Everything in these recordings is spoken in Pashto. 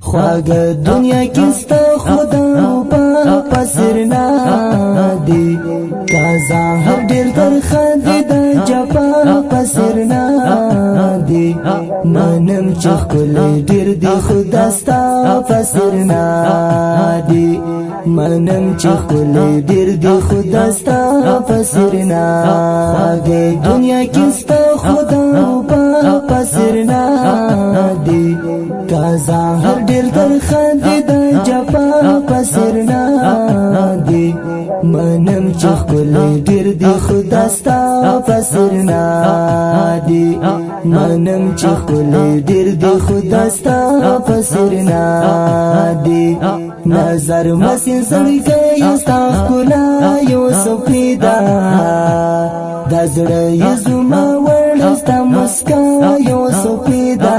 خواږه دنیا کې ستا خدا په پسرنا دی کازا هر ډیر ترخه دی د جپا پسرنا دی منم چې ښکلی ډیر دی خدا ستا پسرنا دی منم چې ښکلی ډیر دی خدا ستا پسرنا خواږه دنیا کې ستا خدا په پسرنا دی کازا هر ډیر ترخه دی د جپا پسرنا دی منم چې ښکلی ډیر دی خدا ستا پسرنا دی منم چې ښکلی ډیر دی خدا ستا پسرنا دی نظر مسین سړی ستا ښکلا یو سپیدا د زړه یې زما وړ ستا مسکا یو سپیدا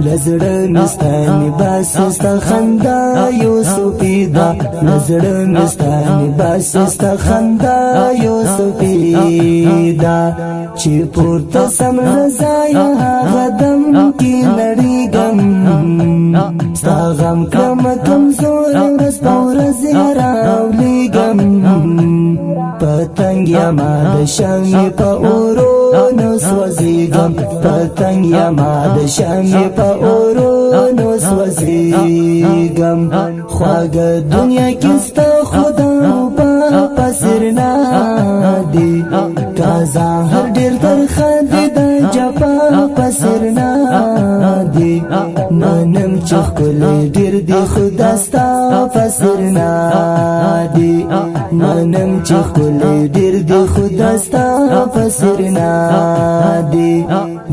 لزړه مستانی باس ستا خندا یو سپیدا لزړه مستانی باس ستا خندا یو سپیدا چې پورته سم رضایا غدم کی نړیګم ستا غم کم کمزور ورځ په ورځ راولیږم پتنګ یما د شمع په اورونو سوځېږم پتنګ یما د شمع په اورونو سوځېږم خواږه دنیا کې ستا خدا په پسرنا دی کازا هر ډیر ترخه دی د جپا پسرنا دی منم چې ښکلی ډیر دی خدا ستا پسرنا دی منم چې ښکلی ډیر دی خدا ستا پسرنا دی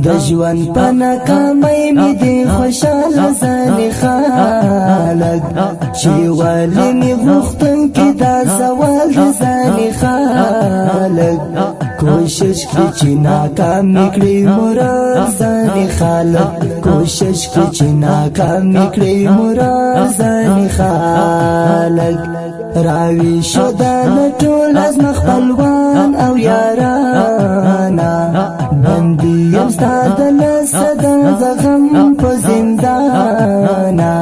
د ژوند په ناکامۍ مې دی خوشحاله ځانې خلک چې ولې مې غوښتونکي دا سوال د ځانې خلک کوشش کړي چې ناکام مې کړي مراد ځانې خلک کوشش کړي چې ناکام مې کړي مراد ځانې خلک راوي شو دا ټول ازما خپلوان او یارانا بندي یم ستا د لاسه د زغم په زندانا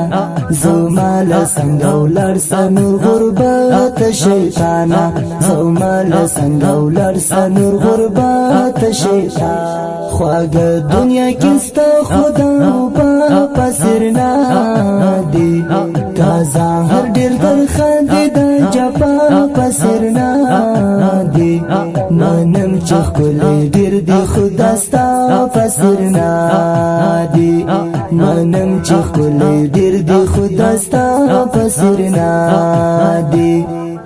زما له څنګه ولاړ سه نور غربت شیطانا زما له څنګه ولاړ سه نور غربت شیطان خواږه دنیا کې ستا خدا په پسرنا دی کازا هر ډیر ترخه دی د جپا پسرنا دی منم چې ښکلی ډیر دی خدا ستا پسرنا دی منم چې ښکلی ډیر دی خدا ستا پسرنا دی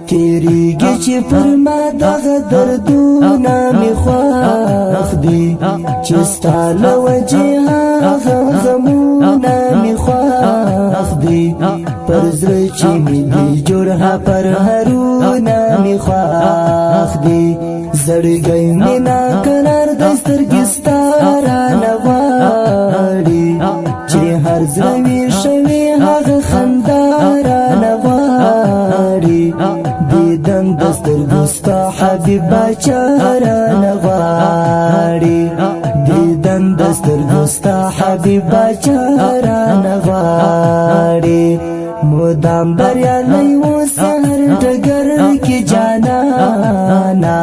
تیریږي چې پر ما دغه دردونه مې خوښ دي چې ستا له وجې هغه غمونه مې خوښ دي پر زړه چې مې دي جرحه پر هرونه مې خوښ دي زړګی مې ناقرار دی سترګې ستا رانه غواړي چې هر زړه مې شوي هغه خندا رانه غواړي دیدن د سترګو ستا حبیب باچا رانه غواړي دیدن د سترګو ستا حبیب باچا رانه غواړي مدام بریالی و سهر ډګر کې جانانا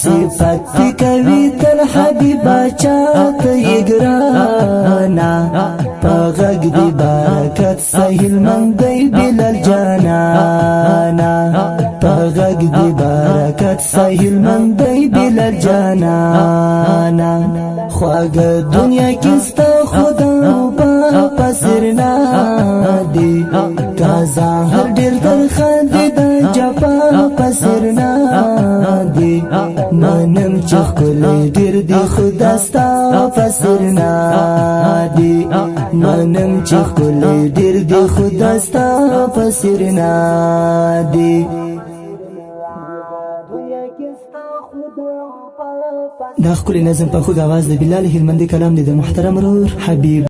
صفت پې کوي تل حبیب باچا ته یې ګرانا په غږ دی برکت سهیل مند دی بلال جانانا په غږ دی برکت سهیل مند دی بلال جانانا خواږه دنیا کې ستا خدا په پسرنا دی کازا هر ډیر ترخه دی د جپا پسرنا دی منم چې ښکلی ډیر دی خدا ستا پسرنا دی منم چې ښکلی ډیر دی خدا ستا پسرنا دی دا ښکلی نظم په خوږ اواز د بلال هلمندي کلام دی د محترم ورور حبیب